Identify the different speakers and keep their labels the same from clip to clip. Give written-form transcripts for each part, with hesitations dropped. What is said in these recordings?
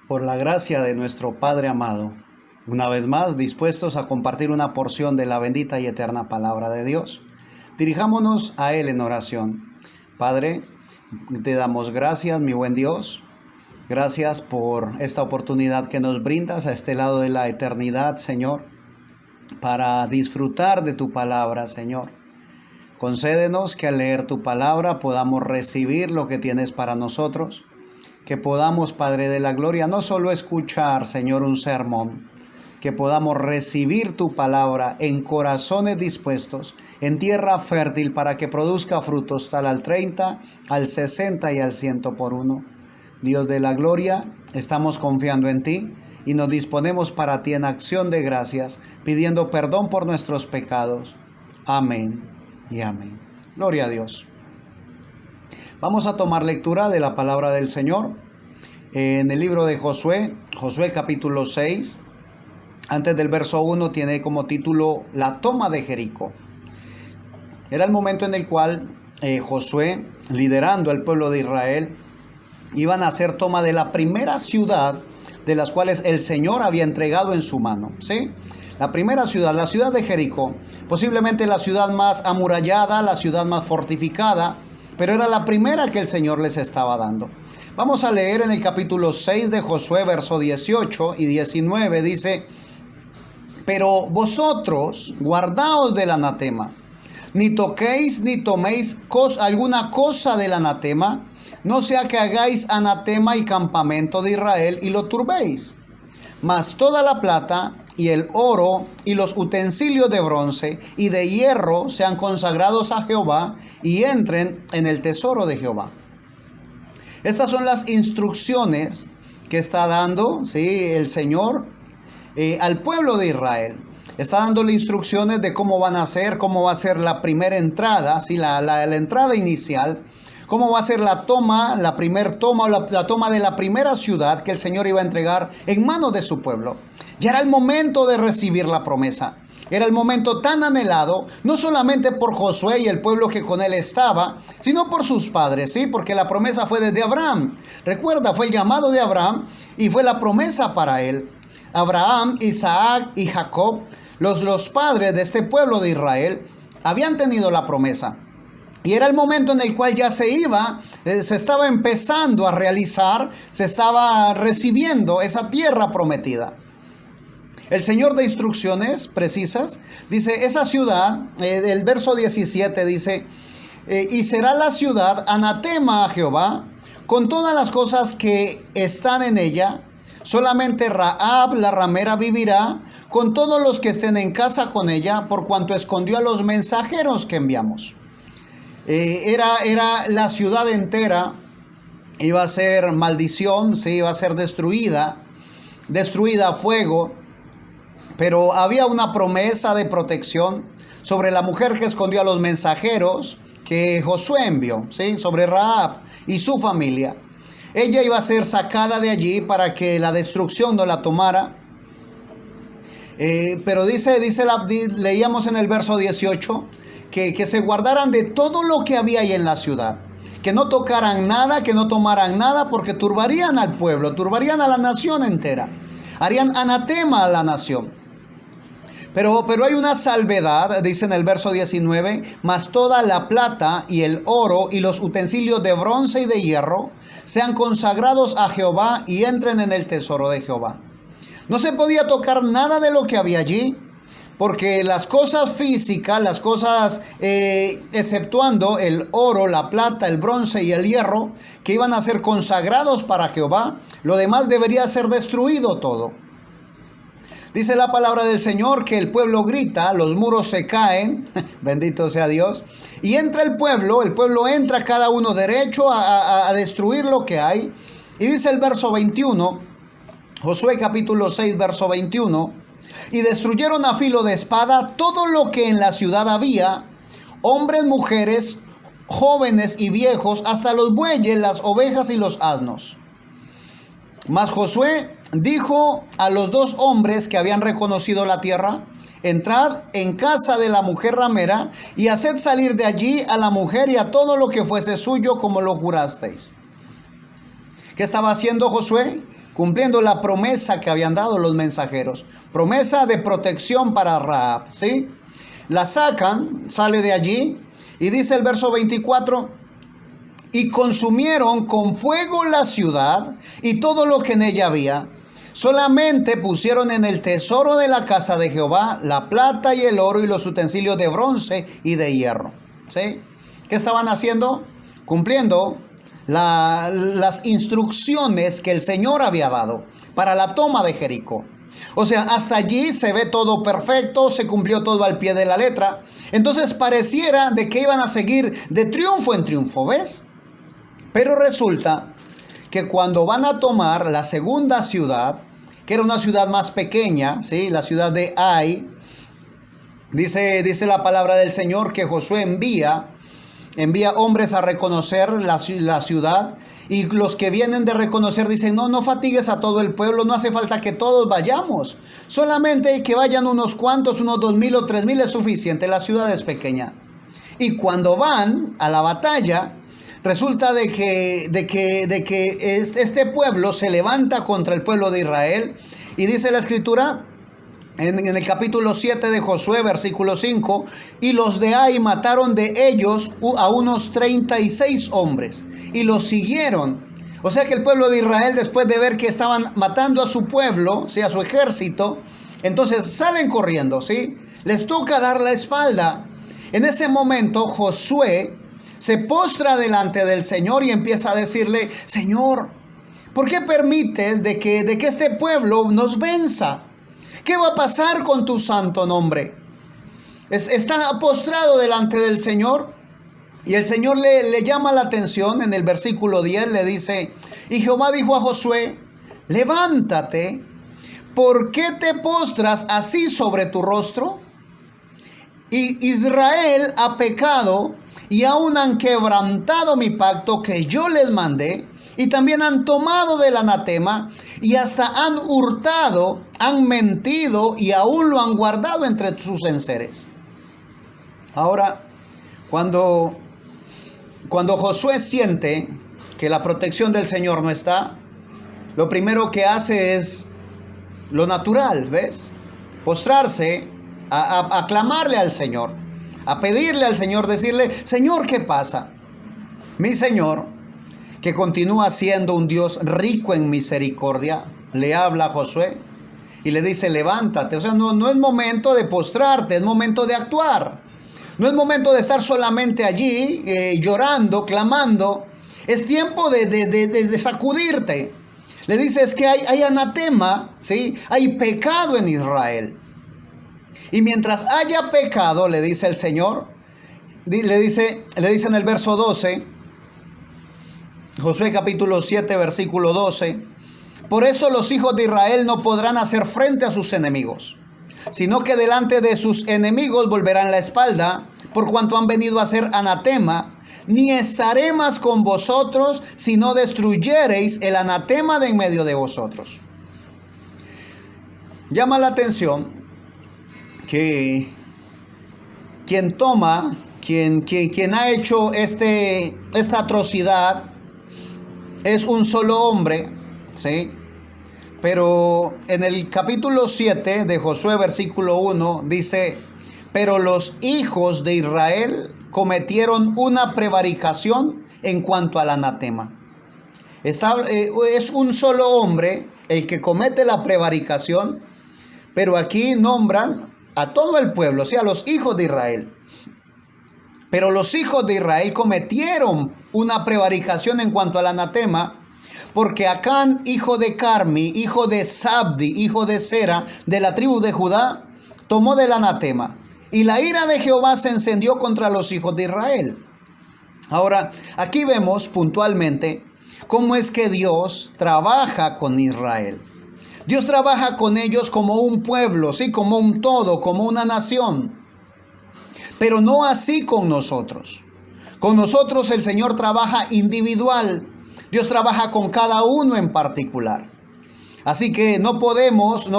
Speaker 1: Por la gracia de nuestro Padre amado, una vez más dispuestos a compartir una porción de la bendita y eterna palabra de Dios, dirijámonos a Él en oración. Padre, te damos gracias, mi buen Dios. Gracias por esta oportunidad que nos brindas a este lado de la eternidad, Señor, para disfrutar de tu palabra, Señor. Concédenos que al leer tu palabra podamos recibir lo que tienes para nosotros. Que podamos, Padre de la Gloria, no solo escuchar, Señor, un sermón, que podamos recibir tu palabra en corazones dispuestos, en tierra fértil, para que produzca frutos tal al 30, al 60 y al 100 por uno. Dios de la Gloria, estamos confiando en ti y nos disponemos para ti en acción de gracias, pidiendo perdón por nuestros pecados. Amén y amén. Gloria a Dios. Vamos a tomar lectura de la palabra del Señor en el libro de Josué, Josué capítulo 6. Antes del verso 1 tiene como título la toma de Jericó. Era el momento en el cual Josué, liderando al pueblo de Israel, iban a hacer toma de la primera ciudad de las cuales el Señor había entregado en su mano, ¿sí? La primera ciudad, la ciudad de Jericó, posiblemente la ciudad más amurallada, la ciudad más fortificada, pero era la primera que el Señor les estaba dando. Vamos a leer en el capítulo 6 de Josué, verso 18 y 19, dice: pero vosotros guardaos del anatema, ni toquéis ni toméis alguna cosa del anatema, no sea que hagáis anatema el campamento de Israel y lo turbéis. Mas toda la plata y el oro y los utensilios de bronce y de hierro sean consagrados a Jehová y entren en el tesoro de Jehová. Estas son las instrucciones que está dando, ¿sí?, el Señor al pueblo de Israel. Está dándole instrucciones de cómo van a hacer, cómo va a ser la primera entrada, ¿sí?, la entrada inicial. Cómo va a ser la toma, la toma de la primera ciudad que el Señor iba a entregar en manos de su pueblo. Ya era el momento de recibir la promesa. Era el momento tan anhelado, no solamente por Josué y el pueblo que con él estaba, sino por sus padres, ¿sí? Porque la promesa fue desde Abraham. Recuerda, fue el llamado de Abraham y fue la promesa para él. Abraham, Isaac y Jacob, los padres de este pueblo de Israel, habían tenido la promesa. Y era el momento en el cual ya se estaba empezando a realizar, se estaba recibiendo esa tierra prometida. El Señor da instrucciones precisas. Dice, esa ciudad, el verso 17 dice, y será la ciudad anatema a Jehová, con todas las cosas que están en ella. Solamente Rahab, la ramera, vivirá, con todos los que estén en casa con ella, por cuanto escondió a los mensajeros que enviamos. Era la ciudad entera, iba a ser maldición, sí, iba a ser destruida a fuego, pero había una promesa de protección sobre la mujer que escondió a los mensajeros que Josué envió, ¿sí?, sobre Rahab y su familia. Ella iba a ser sacada de allí para que la destrucción no la tomara. Pero leíamos en el verso 18, que se guardaran de todo lo que había ahí en la ciudad, que no tocaran nada, que no tomaran nada, porque turbarían al pueblo, turbarían a la nación entera, harían anatema a la nación. Pero hay una salvedad, dice en el verso 19, mas toda la plata y el oro y los utensilios de bronce y de hierro sean consagrados a Jehová y entren en el tesoro de Jehová. No se podía tocar nada de lo que había allí, porque las cosas físicas, las cosas exceptuando el oro, la plata, el bronce y el hierro, que iban a ser consagrados para Jehová, lo demás debería ser destruido todo. Dice la palabra del Señor que el pueblo grita, los muros se caen, bendito sea Dios, y entra el pueblo entra cada uno derecho a destruir lo que hay. Y dice el verso 21, Josué capítulo 6, verso 21, y destruyeron a filo de espada todo lo que en la ciudad había, hombres, mujeres, jóvenes y viejos, hasta los bueyes, las ovejas y los asnos. Mas Josué dijo a los dos hombres que habían reconocido la tierra: entrad en casa de la mujer ramera y haced salir de allí a la mujer y a todo lo que fuese suyo, como lo jurasteis. ¿Qué estaba haciendo Josué? cumpliendo la promesa que habían dado los mensajeros, promesa de protección para Rahab, ¿sí? La sacan, sale de allí y dice el verso 24, y consumieron con fuego la ciudad y todo lo que en ella había. Solamente pusieron en el tesoro de la casa de Jehová la plata y el oro y los utensilios de bronce y de hierro, ¿sí? ¿Qué estaban haciendo? Cumpliendo las instrucciones que el Señor había dado para la toma de Jericó. O sea, hasta allí se ve todo perfecto, se cumplió todo al pie de la letra. Entonces pareciera de que iban a seguir de triunfo en triunfo, ¿ves? Pero resulta que cuando van a tomar la segunda ciudad, que era una ciudad más pequeña, ¿sí? La ciudad de Ai, dice la palabra del Señor que Josué envía hombres a reconocer la ciudad, y los que vienen de reconocer dicen, no fatigues a todo el pueblo, no hace falta que todos vayamos, solamente que vayan unos cuantos, unos 2,000 o 3,000 es suficiente, la ciudad es pequeña. Y cuando van a la batalla, resulta de que este pueblo se levanta contra el pueblo de Israel, y dice la escritura en el capítulo 7 de Josué, versículo 5, y los de Ai mataron de ellos a unos 36 hombres y los siguieron. O sea que el pueblo de Israel, después de ver que estaban matando a su pueblo, ¿sí? A su ejército, entonces salen corriendo, ¿sí? Les toca dar la espalda. En ese momento Josué se postra delante del Señor y empieza a decirle, Señor, ¿por qué permites de que este pueblo nos venza? ¿Qué va a pasar con tu santo nombre? Está postrado delante del Señor, y el Señor le llama la atención en el versículo 10, le dice, y Jehová dijo a Josué, levántate, ¿por qué te postras así sobre tu rostro? Y Israel ha pecado y aún han quebrantado mi pacto que yo les mandé, y también han tomado del anatema y hasta han hurtado, han mentido y aún lo han guardado entre sus enseres. Ahora, cuando Josué siente que la protección del Señor no está, lo primero que hace es lo natural, ¿ves? Postrarse, a clamarle al Señor, a pedirle al Señor, decirle, Señor, ¿qué pasa? Mi Señor, que continúa siendo un Dios rico en misericordia, le habla a Josué y le dice, levántate. O sea, no es momento de postrarte, es momento de actuar. No es momento de estar solamente allí llorando, clamando. Es tiempo de sacudirte. Le dice, es que hay anatema, ¿sí? Hay pecado en Israel. Y mientras haya pecado, le dice el Señor, le dice en el verso 12, Josué capítulo 7, versículo 12, por esto los hijos de Israel no podrán hacer frente a sus enemigos, sino que delante de sus enemigos volverán la espalda, por cuanto han venido a ser anatema, ni estaré más con vosotros, si no destruyereis el anatema de en medio de vosotros. Llama la atención que quien ha hecho esta atrocidad es un solo hombre, ¿sí? Pero en el capítulo 7 de Josué, versículo 1, dice, pero los hijos de Israel cometieron una prevaricación en cuanto al anatema. Es un solo hombre el que comete la prevaricación, pero aquí nombran a todo el pueblo, o sea, a los hijos de Israel. Pero los hijos de Israel cometieron una prevaricación en cuanto al anatema, porque Acán, hijo de Carmi, hijo de Sabdi, hijo de Sera, de la tribu de Judá, tomó del anatema. Y la ira de Jehová se encendió contra los hijos de Israel. Ahora, aquí vemos puntualmente cómo es que Dios trabaja con Israel. Dios trabaja con ellos como un pueblo, ¿sí? Como un todo, como una nación. Pero no así con nosotros. Con nosotros el Señor trabaja individual. Dios trabaja con cada uno en particular. Así que no podemos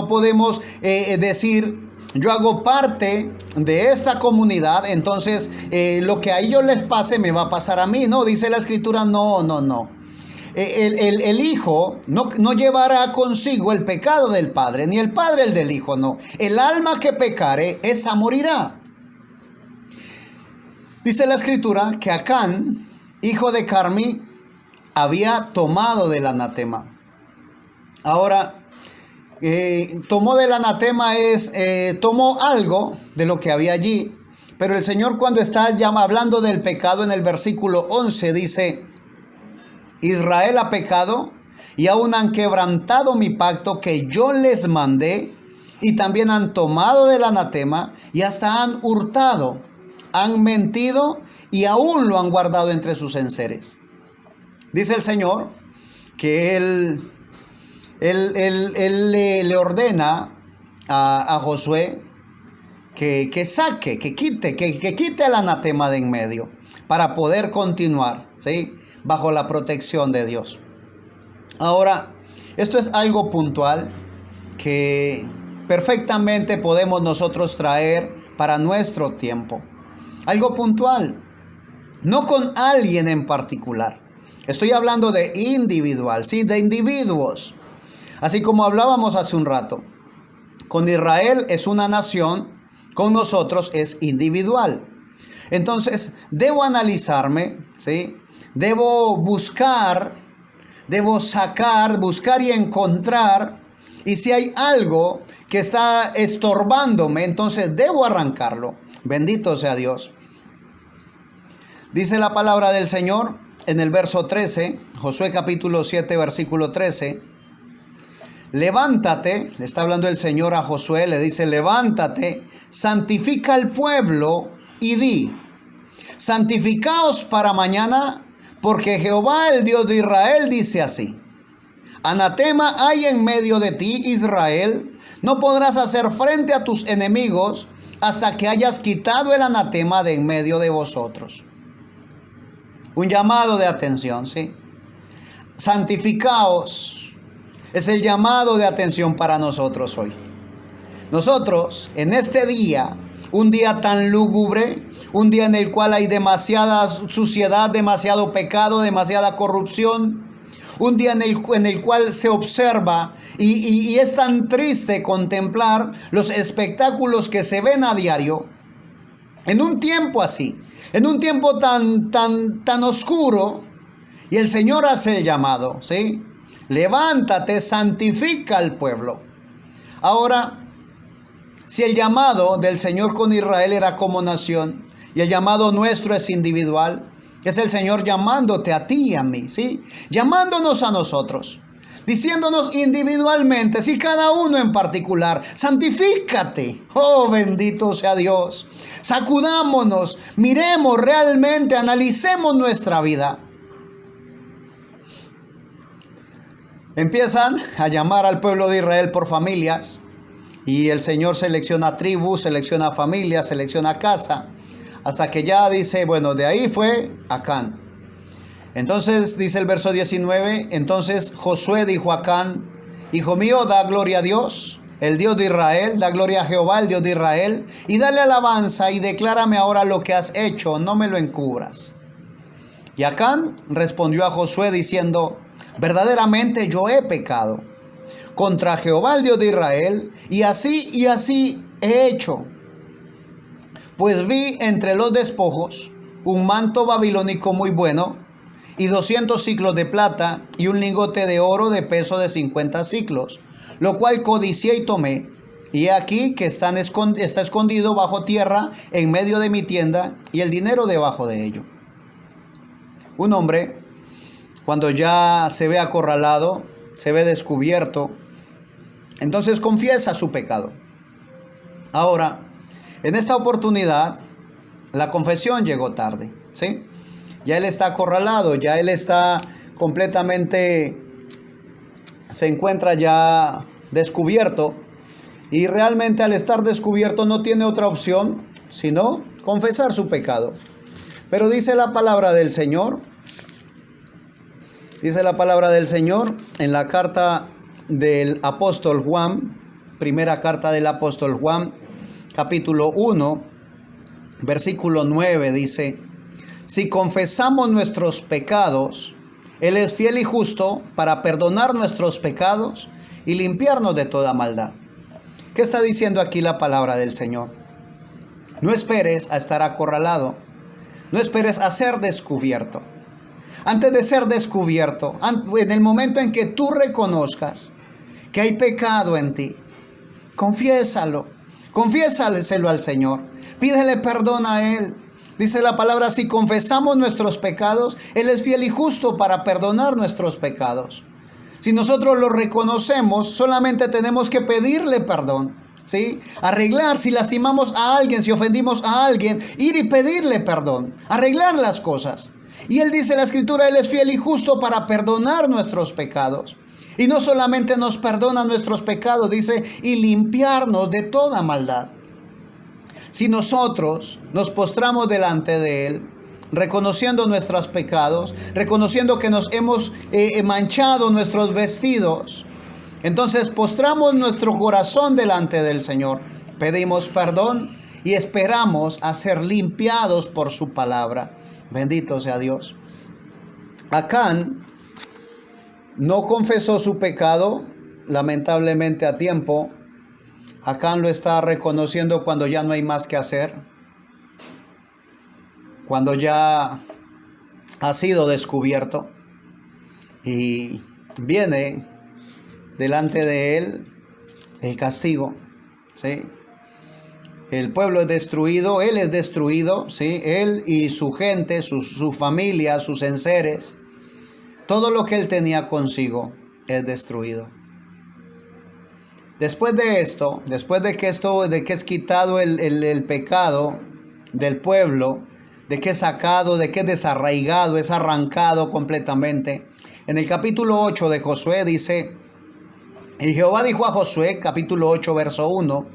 Speaker 1: decir, yo hago parte de esta comunidad, entonces lo que a ellos les pase me va a pasar a mí. No, dice la Escritura, no. el hijo no llevará consigo el pecado del padre, ni el padre el del hijo, no. El alma que pecare, esa morirá. Dice la escritura que Acán, hijo de Carmi, había tomado del anatema. Ahora, tomó del anatema tomó algo de lo que había allí. Pero el Señor, cuando está hablando del pecado en el versículo 11, dice: Israel ha pecado y aún han quebrantado mi pacto que yo les mandé, y también han tomado del anatema y hasta han hurtado, han mentido y aún lo han guardado entre sus enseres. Dice el Señor que Él le ordena a Josué que saque, que quite el anatema de en medio para poder continuar, ¿sí?, bajo la protección de Dios. Ahora, esto es algo puntual que perfectamente podemos nosotros traer para nuestro tiempo. Algo puntual, no con alguien en particular. Estoy hablando de individual, ¿sí?, de individuos. Así como hablábamos hace un rato, con Israel es una nación, con nosotros es individual. Entonces, debo analizarme, ¿sí? Debo buscar y encontrar. Y si hay algo que está estorbándome, entonces debo arrancarlo. Bendito sea Dios. Dice la palabra del Señor en el verso 13, Josué capítulo 7, versículo 13. Levántate, le está hablando el Señor a Josué, le dice: levántate, santifica al pueblo y di: santificaos para mañana, porque Jehová, el Dios de Israel, dice así: anatema hay en medio de ti, Israel, no podrás hacer frente a tus enemigos hasta que hayas quitado el anatema de en medio de vosotros. Un llamado de atención, ¿sí? Santificaos. Es el llamado de atención para nosotros hoy. Nosotros, en este día, un día tan lúgubre, un día en el cual hay demasiada suciedad, demasiado pecado, demasiada corrupción, un día en el cual se observa y es tan triste contemplar los espectáculos que se ven a diario, en un tiempo así, en un tiempo tan oscuro, y el Señor hace el llamado, ¿sí? Levántate, santifica al pueblo. Ahora, si el llamado del Señor con Israel era como nación y el llamado nuestro es individual, es el Señor llamándote a ti y a mí, ¿sí? Llamándonos a nosotros, diciéndonos individualmente, sí, cada uno en particular: santifícate. Oh, bendito sea Dios. Sacudámonos, miremos realmente, analicemos nuestra vida. Empiezan a llamar al pueblo de Israel por familias, y el Señor selecciona tribus, selecciona familias, selecciona casa, hasta que ya dice, bueno, de ahí fue Acán. Entonces dice el verso 19, entonces Josué dijo a Acán: hijo mío, da gloria a Dios, el Dios de Israel, da gloria a Jehová, el Dios de Israel, y dale alabanza y declárame ahora lo que has hecho, no me lo encubras. Y Acán respondió a Josué diciendo: verdaderamente yo he pecado contra Jehová, el Dios de Israel, y así he hecho. Pues vi entre los despojos un manto babilónico muy bueno, y 200 siclos de plata, y un lingote de oro de peso de 50 siclos, lo cual codicié y tomé. Y he aquí que está escondido bajo tierra en medio de mi tienda, y el dinero debajo de ello. Un hombre, cuando ya se ve acorralado, se ve descubierto, entonces confiesa su pecado. Ahora, en esta oportunidad, la confesión llegó tarde, ¿sí? Ya él está acorralado, ya él está completamente, se encuentra ya descubierto, y realmente al estar descubierto no tiene otra opción sino confesar su pecado. Pero dice la palabra del Señor, en la carta del apóstol Juan, primera carta del apóstol Juan, capítulo 1, versículo 9, dice: si confesamos nuestros pecados, Él es fiel y justo para perdonar nuestros pecados y limpiarnos de toda maldad. ¿Qué está diciendo aquí la palabra del Señor? No esperes a estar acorralado. No esperes a ser descubierto. Antes de ser descubierto, en el momento en que tú reconozcas que hay pecado en ti, confiésalo. Confiésalo al Señor. Pídele perdón a Él. Dice la palabra, si confesamos nuestros pecados, Él es fiel y justo para perdonar nuestros pecados. Si nosotros lo reconocemos, solamente tenemos que pedirle perdón, ¿sí? Arreglar, si lastimamos a alguien, si ofendimos a alguien, ir y pedirle perdón, arreglar las cosas. Y Él dice en la Escritura, Él es fiel y justo para perdonar nuestros pecados. Y no solamente nos perdona nuestros pecados, dice, y limpiarnos de toda maldad. Si nosotros nos postramos delante de Él, reconociendo nuestros pecados, reconociendo que nos hemos manchado nuestros vestidos, entonces postramos nuestro corazón delante del Señor, pedimos perdón y esperamos a ser limpiados por su palabra. Bendito sea Dios. Acán no confesó su pecado, lamentablemente a tiempo. Acán lo está reconociendo cuando ya no hay más que hacer, cuando ya ha sido descubierto, y viene delante de él el castigo, ¿sí? El pueblo es destruido, él es destruido, ¿sí? Él y su gente, su familia, sus enseres, todo lo que él tenía consigo es destruido. Después de esto, después de que es quitado el pecado del pueblo, de que es sacado, de que es desarraigado, es arrancado completamente. En el capítulo 8 de Josué dice, y Jehová dijo a Josué, capítulo 8, verso 1,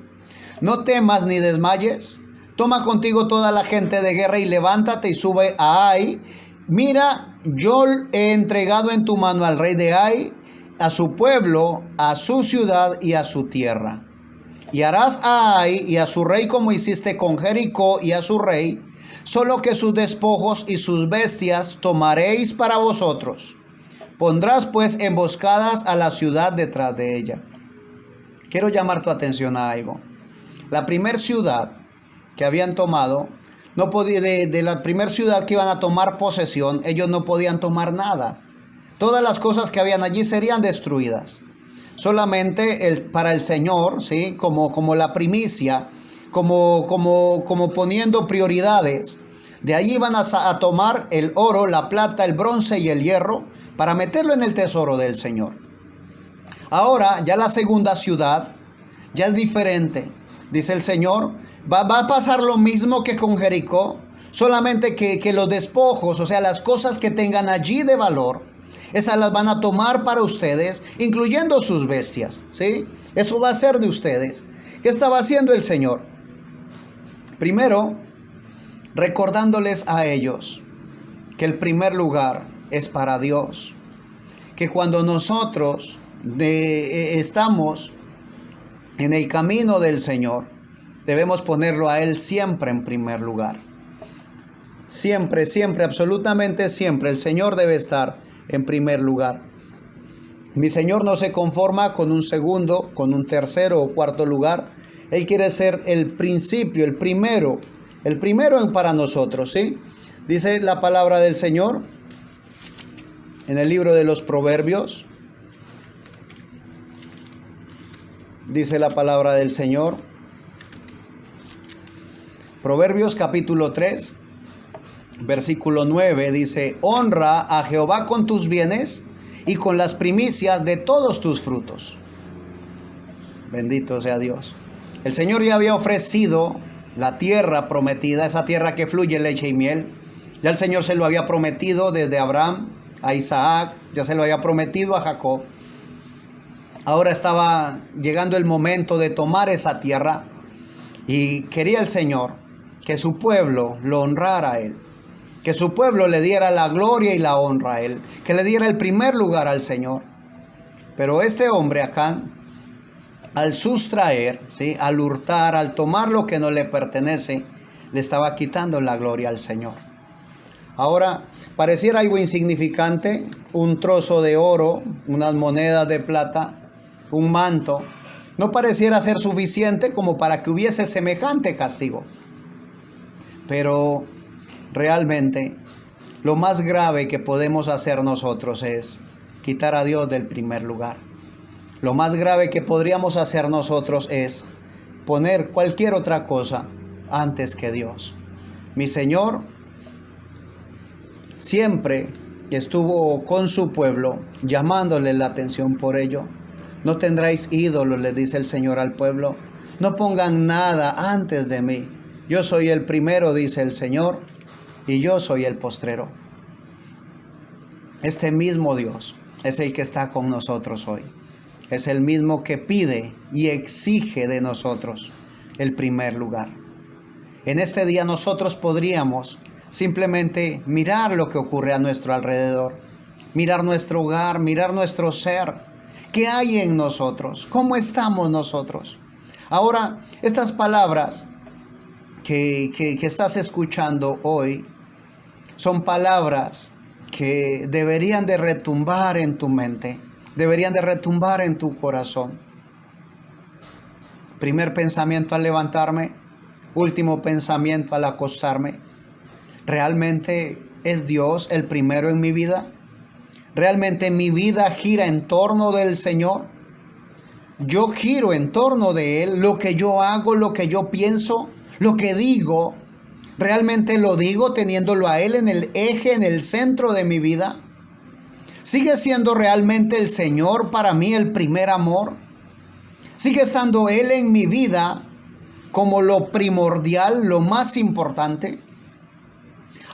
Speaker 1: no temas ni desmayes, toma contigo toda la gente de guerra y levántate y sube a Ai. Mira, yo he entregado en tu mano al rey de Ai, a su pueblo, a su ciudad y a su tierra. Y harás a Ai y a su rey como hiciste con Jericó y a su rey, solo que sus despojos y sus bestias tomaréis para vosotros. Pondrás pues emboscadas a la ciudad detrás de ella. Quiero llamar tu atención a algo. La primera ciudad que habían tomado, no podía, de la primera ciudad que iban a tomar posesión, ellos no podían tomar nada. Todas las cosas que habían allí serían destruidas. Solamente para el Señor, ¿sí? Como la primicia, como poniendo prioridades. De allí iban a tomar el oro, la plata, el bronce y el hierro para meterlo en el tesoro del Señor. Ahora ya la segunda ciudad ya es diferente. Dice el Señor, va a pasar lo mismo que con Jericó, solamente que los despojos, o sea, las cosas que tengan allí de valor, esas las van a tomar para ustedes, incluyendo sus bestias, ¿sí? Eso va a ser de ustedes. ¿Qué estaba haciendo el Señor? Primero, recordándoles a ellos que el primer lugar es para Dios. Que cuando nosotros estamos en el camino del Señor, debemos ponerlo a Él siempre en primer lugar. Siempre, siempre, absolutamente siempre, el Señor debe estar en primer lugar. Mi Señor no se conforma con un segundo, con un tercero o cuarto lugar. Él quiere ser el principio, el primero para nosotros, ¿sí? Dice la palabra del Señor en el libro de los Proverbios. Dice la palabra del Señor. Proverbios capítulo 3, versículo 9 dice, honra a Jehová con tus bienes y con las primicias de todos tus frutos. Bendito sea Dios. El Señor ya había ofrecido la tierra prometida, esa tierra que fluye leche y miel. Ya el Señor se lo había prometido desde Abraham a Isaac, ya se lo había prometido a Jacob. Ahora estaba llegando el momento de tomar esa tierra y quería el Señor que su pueblo lo honrara a Él, que su pueblo le diera la gloria y la honra a Él, que le diera el primer lugar al Señor. Pero este hombre acá, al sustraer, ¿sí? Al hurtar, al tomar lo que no le pertenece, le estaba quitando la gloria al Señor. Ahora, pareciera algo insignificante, un trozo de oro, unas monedas de plata, un manto, no pareciera ser suficiente como para que hubiese semejante castigo. Pero realmente, lo más grave que podemos hacer nosotros es quitar a Dios del primer lugar. Lo más grave que podríamos hacer nosotros es poner cualquier otra cosa antes que Dios. Mi Señor siempre estuvo con su pueblo, llamándole la atención por ello. No tendráis ídolos, le dice el Señor al pueblo. No pongan nada antes de mí. Yo soy el primero, dice el Señor, y yo soy el postrero. Este mismo Dios es el que está con nosotros hoy. Es el mismo que pide y exige de nosotros el primer lugar. En este día nosotros podríamos simplemente mirar lo que ocurre a nuestro alrededor, mirar nuestro hogar, mirar nuestro ser. ¿Qué hay en nosotros? ¿Cómo estamos nosotros? Ahora, estas palabras que estás escuchando hoy son palabras que deberían de retumbar en tu mente, deberían de retumbar en tu corazón. Primer pensamiento al levantarme, último pensamiento al acostarme. ¿Realmente es Dios el primero en mi vida? ¿Realmente mi vida gira en torno del Señor? Yo giro en torno de Él. Lo que yo hago, lo que yo pienso, lo que digo, ¿realmente lo digo teniéndolo a Él en el eje, en el centro de mi vida? ¿Sigue siendo realmente el Señor para mí el primer amor? ¿Sigue estando Él en mi vida como lo primordial, lo más importante?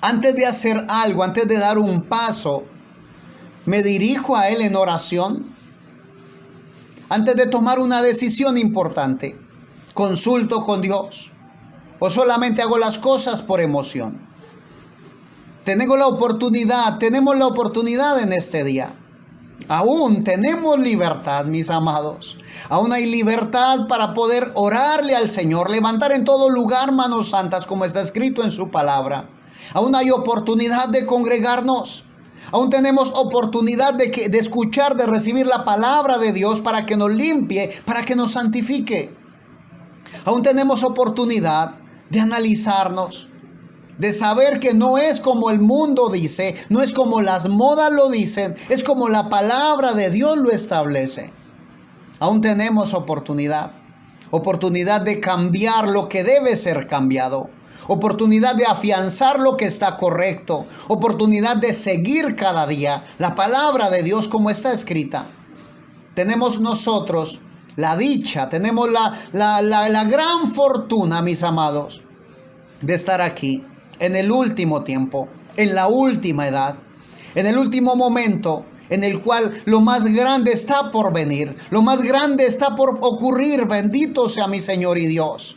Speaker 1: Antes de hacer algo, antes de dar un paso, me dirijo a Él en oración. Antes de tomar una decisión importante, consulto con Dios. O solamente hago las cosas por emoción. Tenemos la oportunidad en este día. Aún tenemos libertad, mis amados. Aún hay libertad para poder orarle al Señor, levantar en todo lugar manos santas, como está escrito en su palabra. Aún hay oportunidad de congregarnos. Aún tenemos oportunidad de escuchar, de recibir la palabra de Dios para que nos limpie, para que nos santifique. Aún tenemos oportunidad de analizarnos, de saber que no es como el mundo dice, no es como las modas lo dicen, es como la palabra de Dios lo establece. Aún tenemos oportunidad de cambiar lo que debe ser cambiado, oportunidad de afianzar lo que está correcto, oportunidad de seguir cada día la palabra de Dios como está escrita. Tenemos nosotros la dicha, tenemos la gran fortuna, mis amados, de estar aquí en el último tiempo, en la última edad, en el último momento en el cual lo más grande está por venir, lo más grande está por ocurrir. Bendito sea mi Señor y Dios.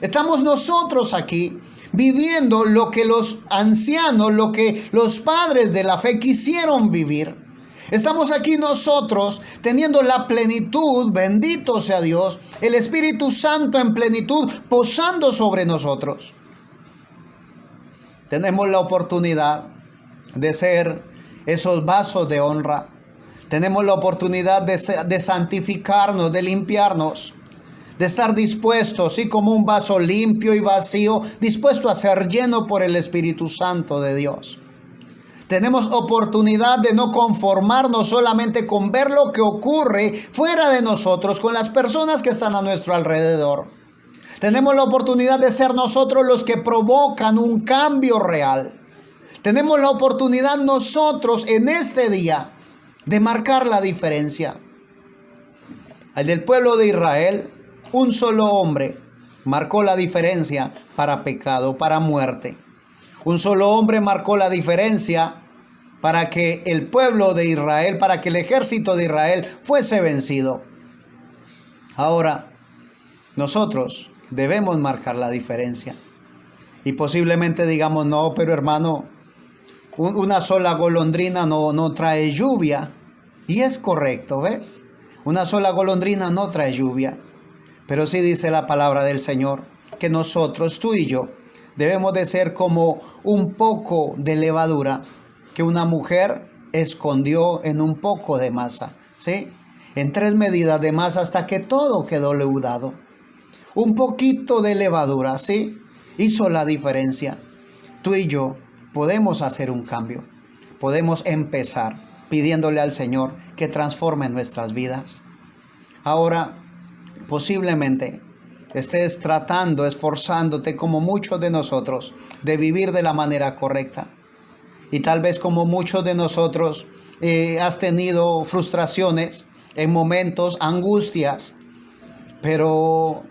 Speaker 1: Estamos nosotros aquí viviendo lo que los ancianos, lo que los padres de la fe quisieron vivir. Estamos aquí nosotros teniendo la plenitud, bendito sea Dios, el Espíritu Santo en plenitud posando sobre nosotros. Tenemos la oportunidad de ser esos vasos de honra. Tenemos la oportunidad de santificarnos, de limpiarnos, de estar dispuestos, sí, como un vaso limpio y vacío, dispuesto a ser lleno por el Espíritu Santo de Dios. Tenemos oportunidad de no conformarnos solamente con ver lo que ocurre fuera de nosotros, con las personas que están a nuestro alrededor. Tenemos la oportunidad de ser nosotros los que provocan un cambio real. Tenemos la oportunidad nosotros en este día de marcar la diferencia. Al del pueblo de Israel, un solo hombre marcó la diferencia para pecado, para muerte. Un solo hombre marcó la diferencia para que el pueblo de Israel, para que el ejército de Israel fuese vencido. Ahora, nosotros debemos marcar la diferencia. Y posiblemente digamos, no, pero hermano, una sola golondrina no trae lluvia. Y es correcto, ¿ves? Una sola golondrina no trae lluvia. Pero sí dice la palabra del Señor que nosotros, tú y yo, Debemos de ser como un poco de levadura que una mujer escondió en un poco de masa, ¿sí? En 3 medidas de masa hasta que todo quedó leudado. Un poquito de levadura, ¿sí? Hizo la diferencia. Tú y yo podemos hacer un cambio. Podemos empezar pidiéndole al Señor que transforme nuestras vidas. Ahora, posiblemente estés tratando, esforzándote como muchos de nosotros, de vivir de la manera correcta. Y tal vez como muchos de nosotros has tenido frustraciones en momentos, angustias, pero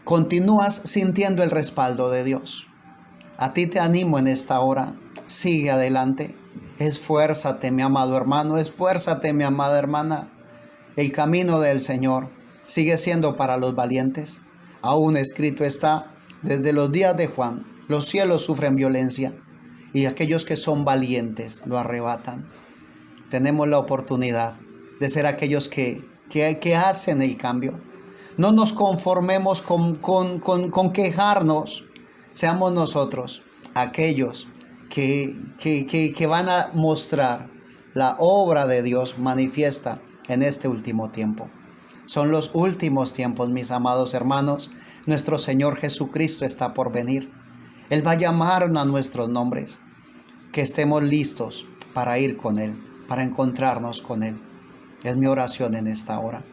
Speaker 1: continúas sintiendo el respaldo de Dios. A ti te animo en esta hora, sigue adelante, esfuérzate mi amado hermano, esfuérzate mi amada hermana. El camino del Señor sigue siendo para los valientes. Aún escrito está, desde los días de Juan, los cielos sufren violencia y aquellos que son valientes lo arrebatan. Tenemos la oportunidad de ser aquellos que hacen el cambio. No nos conformemos con quejarnos. Seamos nosotros aquellos que van a mostrar la obra de Dios manifiesta en este último tiempo. Son los últimos tiempos, mis amados hermanos. Nuestro Señor Jesucristo está por venir. Él va a llamarnos a nuestros nombres. Que estemos listos para ir con Él, para encontrarnos con Él. Es mi oración en esta hora.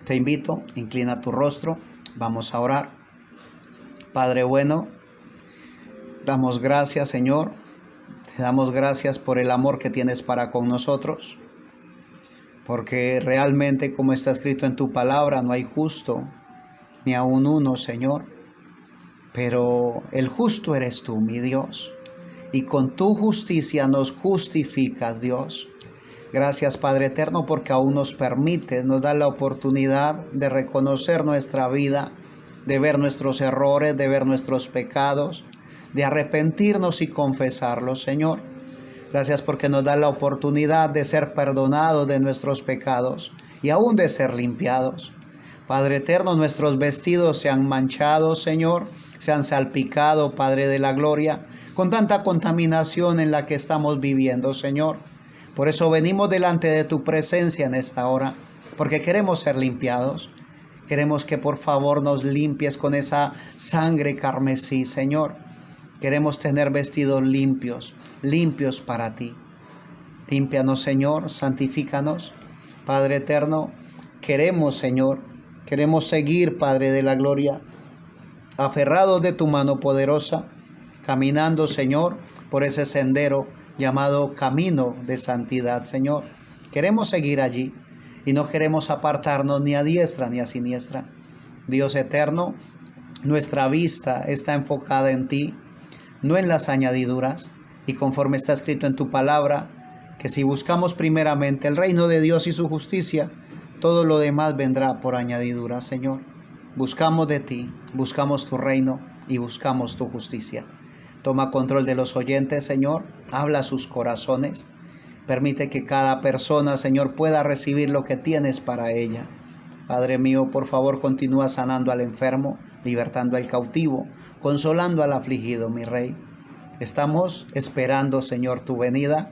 Speaker 1: Te invito, inclina tu rostro, vamos a orar. Padre bueno, damos gracias, Señor. Te damos gracias por el amor que tienes para con nosotros. Porque realmente, como está escrito en tu palabra, no hay justo, ni aun uno, Señor. Pero el justo eres tú, mi Dios. Y con tu justicia nos justificas, Dios. Gracias, Padre eterno, porque aún nos permites, nos da la oportunidad de reconocer nuestra vida, de ver nuestros errores, de ver nuestros pecados, de arrepentirnos y confesarlos, Señor. Gracias porque nos da la oportunidad de ser perdonados de nuestros pecados y aún de ser limpiados. Padre eterno, nuestros vestidos se han manchado, Señor, se han salpicado, Padre de la gloria, con tanta contaminación en la que estamos viviendo, Señor. Por eso venimos delante de tu presencia en esta hora, porque queremos ser limpiados. Queremos que por favor nos limpies con esa sangre carmesí, Señor. Queremos tener vestidos limpios, limpios para ti. Límpianos, Señor, santifícanos. Padre eterno, queremos, Señor, queremos seguir, Padre de la gloria, aferrados de tu mano poderosa, caminando, Señor, por ese sendero llamado camino de santidad, Señor. Queremos seguir allí y no queremos apartarnos ni a diestra ni a siniestra. Dios eterno, nuestra vista está enfocada en ti, no en las añadiduras, y conforme está escrito en tu palabra, que si buscamos primeramente el reino de Dios y su justicia, todo lo demás vendrá por añadidura, Señor. Buscamos de ti, buscamos tu reino y buscamos tu justicia. Toma control de los oyentes, Señor, habla a sus corazones, permite que cada persona, Señor, pueda recibir lo que tienes para ella. Padre mío, por favor, continúa sanando al enfermo, libertando al cautivo, consolando al afligido, mi Rey. Estamos esperando, Señor, tu venida.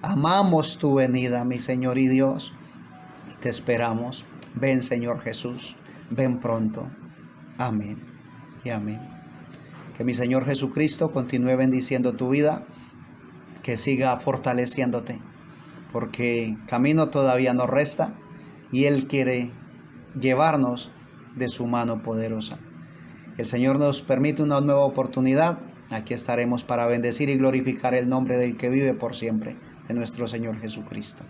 Speaker 1: Amamos tu venida, mi Señor y Dios. Y te esperamos. Ven, Señor Jesús. Ven pronto. Amén y amén. Que mi Señor Jesucristo continúe bendiciendo tu vida. Que siga fortaleciéndote. Porque camino todavía nos resta. Y Él quiere llevarnos de su mano poderosa. El Señor nos permite una nueva oportunidad. Aquí estaremos para bendecir y glorificar el nombre del que vive por siempre, de nuestro Señor Jesucristo.